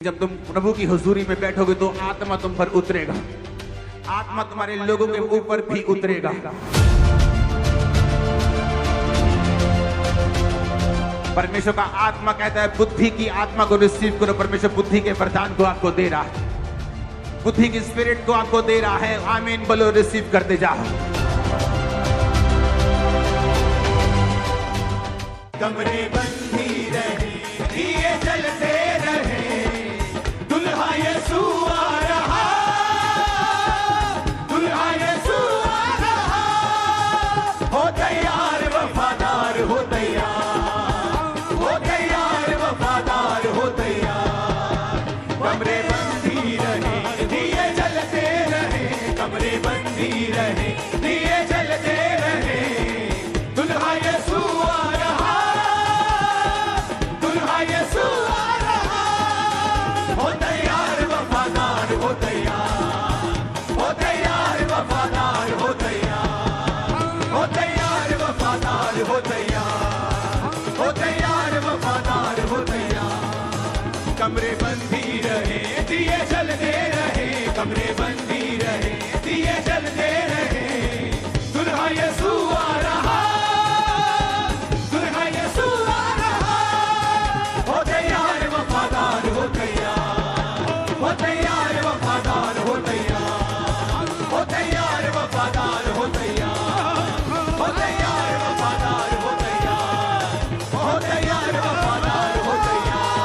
जब तुम प्रभु की हुजूरी में बैठोगे तो आत्मा तुम पर उतरेगा, आत्मा तुम्हारे लोगों के ऊपर भी उतरेगा। परमेश्वर का आत्मा कहता है बुद्धि की आत्मा को रिसीव करो। परमेश्वर बुद्धि के वरदान को आपको दे रहा है, बुद्धि की स्पिरिट को आपको दे रहा है। आमीन बोलो, रिसीव करते जाओ। कमरे बंदी रहे, दिए जलते रहे, दुल्हा यीशु आ रहा, दुल्हा यीशु आ रहा। हो तैयार वफादार, हो तैयार, हो तैयार वफादार, हो तैयार। कमरे बंदी रहे, दिए जलते रहे, कमरे बंदी रहे, दिए जलते रहे, दुल्हा यीशु आ रहा, दुल्हा यीशु आ रहा। हो तैयार वफादार, हो तैयार, हो तैयार वफादार, हो तैयार, हो तैयार वफादार, हो तैयार, हो तैयार वफादार, हो तैयार। कमरे बंदी रहे, दिए जलते रहे, कमरे बंदी रहे, दिए जलते रहे, दुल्हा यीशु आ रहा, दुल्हा यीशु आ रहा। हो तैयार वफादार, हो तैयार, हो तैयार वफादार, हो तैयार, हो तैयार वफादार, हो तैयार, हो तैयार वफादार, हो तैयार, हो तैयार वफादार, हो तैयार,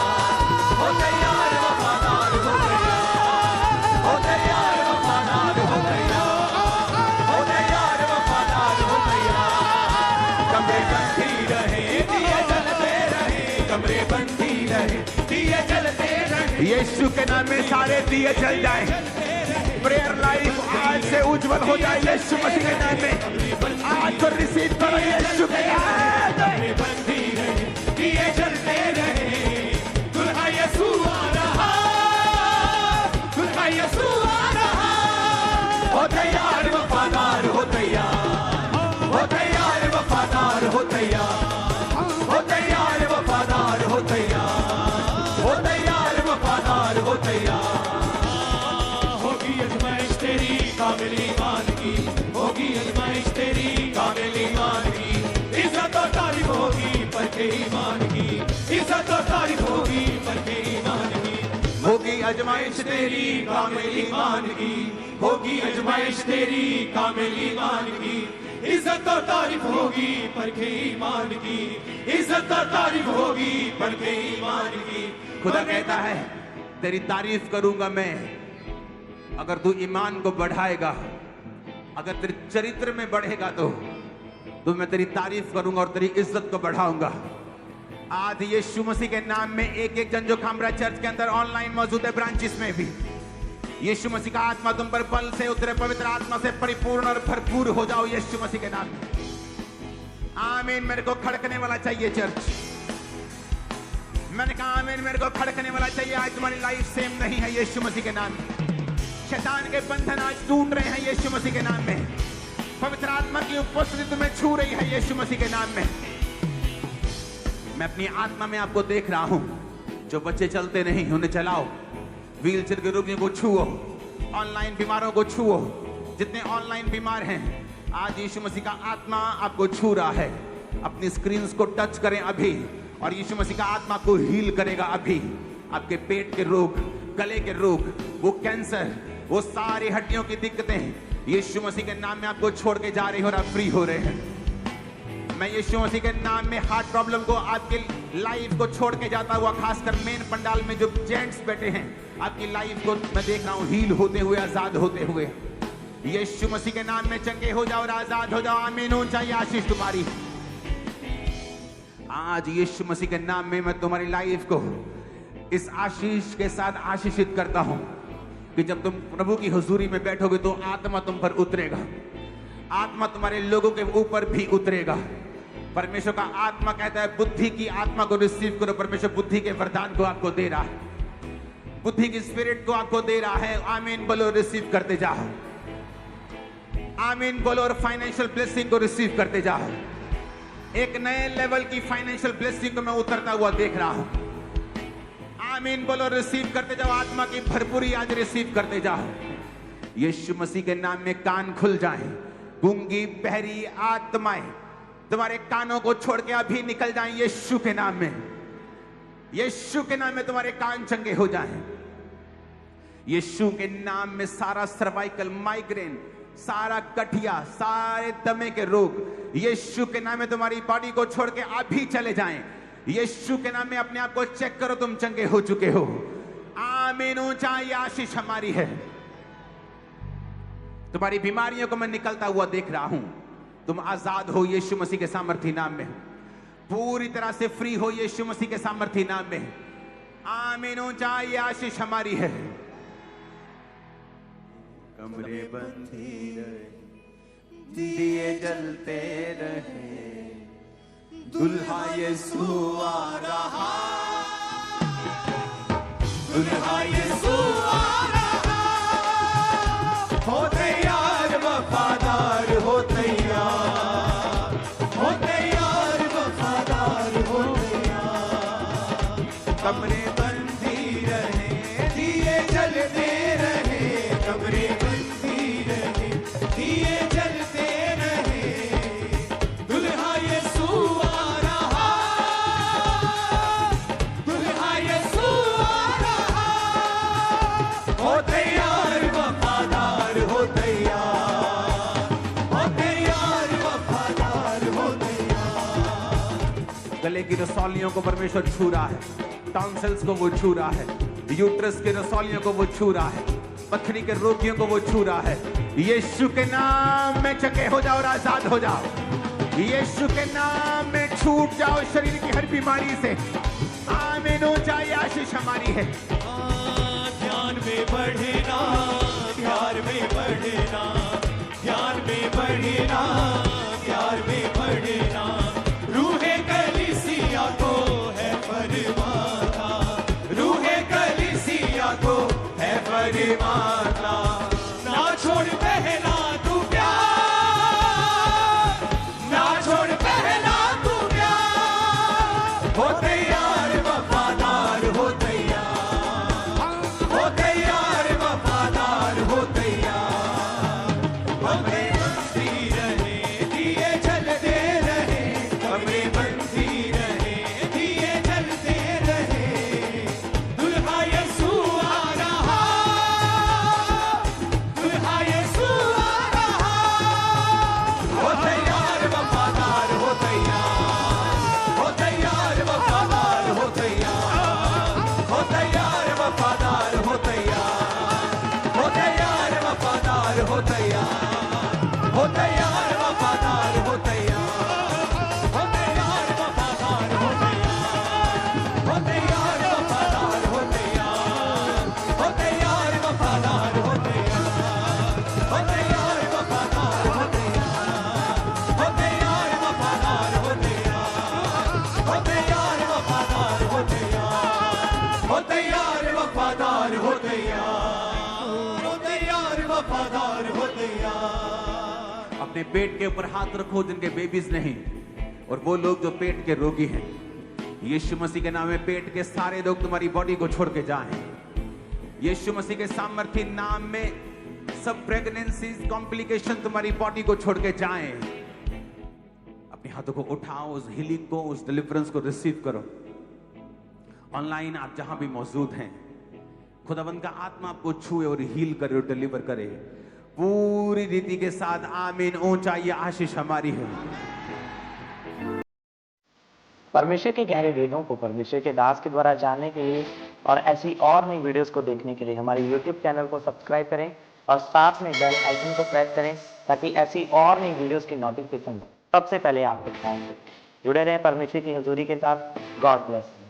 हो तैयार वफादार, हो तैयार, हो तैयार वफादार, हो तैयार, हो तैयार वफादार, हो तैयार। कमरे बंदी रहे, दिए जलते रहे, कमरे बंदी रहे, दिए जलते रहे। यीशु के नाम में सारे दिए जल जाए। प्रेयर लाइफ आज से उज्जवल हो जाए यीशु मसीह के नाम में। आज तो रिसीव करो यीशु के नाम में। कमरे बंदी रहे, दिए जलते रहे, दुल्हा यीशु आ रहा, दुल्हा यीशु आ रहा। हो तैयार वफादार, हो तैयार, हो तैयार वफादार, हो तैयार, हो तैयार वफादार, हो तैयार, हो तैयार वफादार, हो तैयार। होगी अजमाइश तेरी काबिल ईमान की, होगी अजमाइश तेरी काबिल ईमान की। इज्जत और तारीफ होगी परखे ईमान की, इज्जत और तारीफ होगी परखे ईमान की। होगी आजमाइश तेरी कामिल ईमान की, होगी अजमाइश तेरी कामिल ईमान की। इज्जत और तारीफ होगी परखे ईमान की, इज्जत और तारीफ होगी परखे ईमान की। खुदा कहता है तेरी तारीफ करूंगा मैं अगर तू ईमान को बढ़ाएगा, अगर तेरे चरित्र में बढ़ेगा तो मैं तेरी तारीफ करूंगा और तेरी इज्जत को बढ़ाऊंगा। आज यीशु मसीह के नाम में एक एक जन जो खामरा चर्च के अंदर ऑनलाइन मौजूद है, ब्रांचेस में भी, यीशु मसीह का आत्मा तुम पर बल से उतरे, पवित्र आत्मा से परिपूर्ण और भरपूर हो जाओ यीशु मसीह के नाम में। आमीन। मेरे को खड़कने वाला चाहिए चर्च। मैंने कहा आमीन, मेरे को खड़कने वाला चाहिए। आज तुम्हारी लाइफ सेम नहीं है यीशु मसीह के नाम में। शैतान के बंधन आज टूट रहे हैं यीशु मसीह के नाम में। पवित्र आत्मा की उपस्थिति तुम्हें छू रही है यीशु मसीह के नाम में। मैं अपनी आत्मा में आपको देख रहा हूं। जो बच्चे चलते नहीं उन्हें चलाओ, व्हील चेयर के रोगियों को छुओ, ऑनलाइन बीमारों को छुओ। जितने ऑनलाइन बीमार हैं आज यीशु मसीह का आत्मा आपको छू रहा है। अपनी स्क्रीन को टच करें अभी और यीशु मसीह का आत्मा को हील करेगा अभी। आपके पेट के रोग, गले के रोग, वो कैंसर, वो सारी हड्डियों की दिक्कतें यीशु मसीह के नाम में आपको छोड़ के जा रही हो और आप फ्री हो रहे हैं। मैं यीशु मसीह के नाम में हार्ट प्रॉब्लम को, आपकी लाइफ को छोड़ के जाता हुआ, खासकर मेन पंडाल में जो जेंट्स बैठे हैं, आपकी लाइफ को मैं देख रहा हूं हील होते हुए, आजाद होते हुए। यीशु मसीह के नाम में चंगे हो जाओ और आजाद हो जाओ। आमीन। ऊंचा आशीष तुम्हारी। आज यीशु मसीह के नाम में मैं तुम्हारी लाइफ को इस आशीष के साथ आशीषित करता हूं कि जब तुम प्रभु की हुजूरी में बैठोगे तो आत्मा तुम पर उतरेगा, आत्मा तुम्हारे लोगों के ऊपर भी उतरेगा। परमेश्वर का आत्मा कहता है बुद्धि की आत्मा को रिसीव करो। परमेश्वर बुद्धि के वरदान को आपको दे रहा है, बुद्धि की स्पिरिट को आपको दे रहा है। आमीन बोलो, रिसीव करते जाओ। आमीन बोलो और फाइनेंशियल ब्लेसिंग को रिसीव करते जाओ। एक नए लेवल की फाइनेंशियल ब्लेसिंग को मैं उतरता हुआ देख रहा हूं। आमीन बोलो, रिसीव करते जाओ, आत्मा की भरपूरी आज रिसीव करते जाओ। यीशु मसीह के नाम में कान खुल जाएं, गूंगी बहरी आत्माएं तुम्हारे कानों को छोड़ के अभी निकल जाएं यीशु के नाम में। यीशु के नाम में तुम्हारे कान चंगे हो जाएं। यीशु के नाम में सारा सर्वाइकल, माइग्रेन, सारा गठिया, सारे दमे के रोग यीशु के नाम में तुम्हारी बॉडी को छोड़ के अभी चले जाएं। यीशु के नाम में अपने आप को चेक करो, तुम चंगे हो चुके हो। आमीन। ऊंचा ये आशीष हमारी है। तुम्हारी बीमारियों को मैं निकलता हुआ देख रहा हूं। तुम आजाद हो यीशु मसीह के सामर्थी नाम में, पूरी तरह से फ्री हो यीशु मसीह के सामर्थी नाम में। आमीन। ऊंचा ये आशीष हमारी है। कमरे बंधी रहे, दिए जलते रहे, दुल्हा यीशु आ रहा, दुल्हा यीशु आ रहा। हो तैयार वफादार, हो तैयार, हो तैयार वफादार, हो तैयार। कमरे बंधी रहे, दिए जलते रहे, कमरे बंधी रहे, दिए जलते रहे, दुल्हा यीशु आ रहा, दुल्हा यीशु आ रहा। हो तैयार वफादार, हो तैयार, हो तैयार वफादार, हो तैयार। गले की रसौलियों को परमेश्वर छू रहा है, टॉन्सिल्स को वो छू रहा है, यूट्रस के रसौलियों को वो छू रहा है, पथरी के रोगियों को वो छू रहा है। यीशु के नाम में चंगे हो जाओ और आजाद हो जाओ। यीशु के नाम में छूट जाओ शरीर की हर बीमारी से। आमीन। ऊंचा ये आशीष हमारी है। ध्यान में बढ़ना, प्यार में बढ़ना, ध्यान में बढ़ना, प्यार में बढ़ना। रूहे कलीसिया को है फरमाता, रूहे कलीसिया को है फरमाता। ना छोड़ पहला तू प्यार, ना छोड़ पहला तू प्यार। हो तैयार वफादार, हो तैयार, हो तैयार वफादार, हो तैयार। कमरे बंधी रहे, दिए जलते रहे, कमरे बंधी रहे, दिए जलते रहे, दुल्हा यीशु आ रहा, दुल्हा यीशु आ रहा। हो तैयार वफादार, हो तैयार, हो तैयार वफादार, हो तैयार, हो तैयार वफादार, हो तैयार, हो तैयार वफादार, हो तैयार, हो तैयार वफादार, हो तैयार, हो तैयार वफादार, हो तैयार, हो तैयार वफादार, हो तैयार, हो तैयार वफादार, हो तैयार, हो तैयार वफादार, हो तैयार, हो तैयार वफादार, हो तैयार, हो तैयार वफादार, हो तैयार, हो तैयार वफादार, हो तैयार, हो तैयार वफादार, हो तैयार। अपने पेट के ऊपर हाथ रखो जिनके बेबीज नहीं, और वो लोग जो पेट के रोगी हैं, यीशु मसीह के नाम में पेट के सारे लोग तुम्हारी बॉडी को छोड़ के जाएं। यीशु मसीह के सामर्थी नाम में सब प्रेगनेंसीज, कॉम्प्लिकेशन तुम्हारी बॉडी को छोड़ के जाएं। अपने हाथों को उठाओ, उस हीलिंग को, उस डिलीवरेंस को रिसीव करो। ऑनलाइन आप जहां भी मौजूद हैं, खुदावंद का आत्मा आपको छुए और हील करे और डिलीवर करे पूरी रीति के साथ। आमीन। ऊंचा ये आशीष हमारी है। परमेश्वर के गहरे वेदों को परमेश्वर के दास के द्वारा जानने के लिए और ऐसी और नई वीडियोस को देखने के लिए हमारे YouTube चैनल को सब्सक्राइब करें और साथ में बेल आइकन को प्रेस करें, ताकि ऐसी और नई वीडियोस की नोटिफिकेशन सबसे पहले आपको पाएंगे। जुड़े रहें परमेश्वर की हजूरी के साथ। God bless.